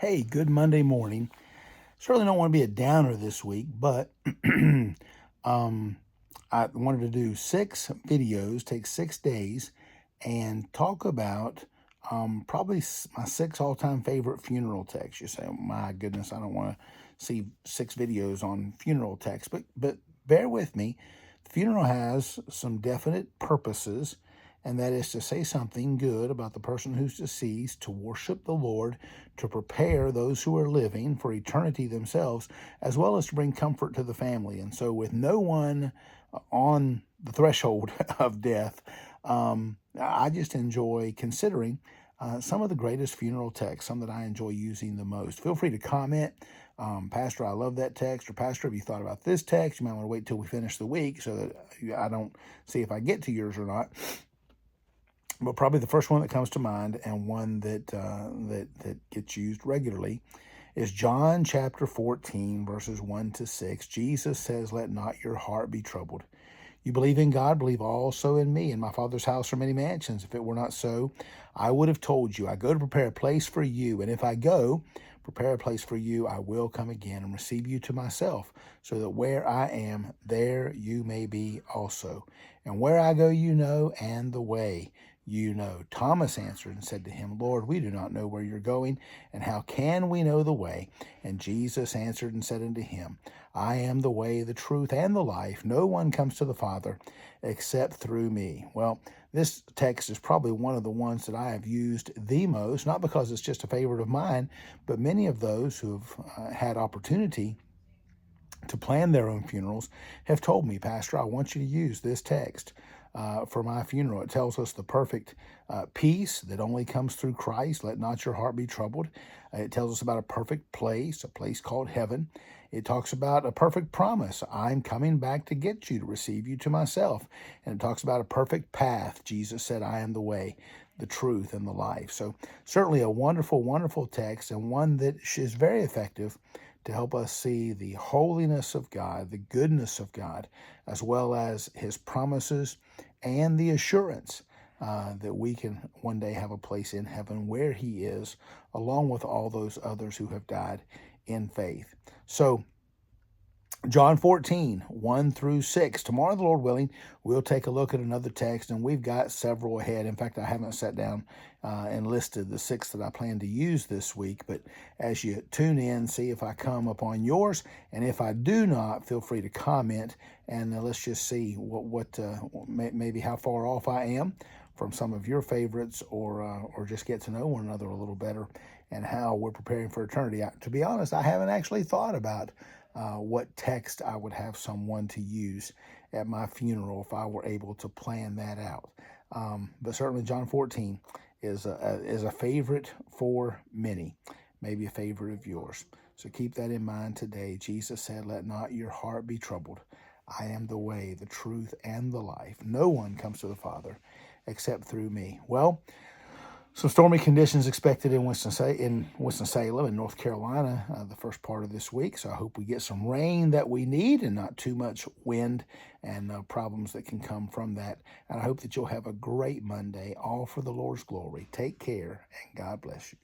Hey, good Monday morning. Certainly don't want to be a downer this week, but um, I wanted to do 6 videos, take 6 days, and talk about probably my 6 all-time favorite funeral texts. You say, oh, my goodness, I don't want to see 6 videos on funeral texts, but bear with me. The funeral has some definite purposes, and that is to say something good about the person who's deceased, to worship the Lord, to prepare those who are living for eternity themselves, as well as to bring comfort to the family. And so, with no one on the threshold of death, I just enjoy considering some of the greatest funeral texts, some that I enjoy using the most. Feel free to comment. Pastor, I love that text. Or, Pastor, have you thought about this text? You might want to wait till we finish the week so that I don't see if I get to yours or not. But probably the first one that comes to mind, and one that gets used regularly, is John chapter 14, verses 1-6. Jesus says, "Let not your heart be troubled. You believe in God, believe also in me. In my Father's house are many mansions. If it were not so, I would have told you. I go to prepare a place for you. And if I go, prepare a place for you, I will come again and receive you to myself, so that where I am, there you may be also. And where I go, you know, and the way you know." Thomas answered and said to him, "Lord, we do not know where you're going, and how can we know the way?" And Jesus answered and said unto him, "I am the way, the truth, and the life. No one comes to the Father except through me." Well, this text is probably one of the ones that I have used the most, not because it's just a favorite of mine, but many of those who have had opportunity to plan their own funerals have told me, "Pastor, I want you to use this text for my funeral. It tells us the perfect peace that only comes through Christ. Let not your heart be troubled. It tells us about a perfect place, a place called heaven. It talks about a perfect promise. I'm coming back to get you, to receive you to myself. And it talks about a perfect path. Jesus said, I am the way, the truth, and the life. So certainly a wonderful, wonderful text, and one that is very effective to help us see the holiness of God, the goodness of God, as well as his promises and the assurance that we can one day have a place in heaven where he is, along with all those others who have died in faith. So John 14, 1-6. Tomorrow, the Lord willing, we'll take a look at another text, and we've got several ahead. In fact, I haven't sat down and listed the 6 that I plan to use this week, but as you tune in, see if I come upon yours, and if I do not, feel free to comment, and let's just see maybe how far off I am from some of your favorites, or just get to know one another a little better, and how we're preparing for eternity. To be honest, I haven't actually thought about what text I would have someone to use at my funeral if I were able to plan that out. But certainly John 14 is a favorite for many, maybe a favorite of yours. So keep that in mind today. Jesus said, "Let not your heart be troubled. I am the way, the truth, and the life. No one comes to the Father except through me." Well, some stormy conditions expected in Winston-Salem in North Carolina the first part of this week. So I hope we get some rain that we need and not too much wind and problems that can come from that. And I hope that you'll have a great Monday, all for the Lord's glory. Take care, and God bless you.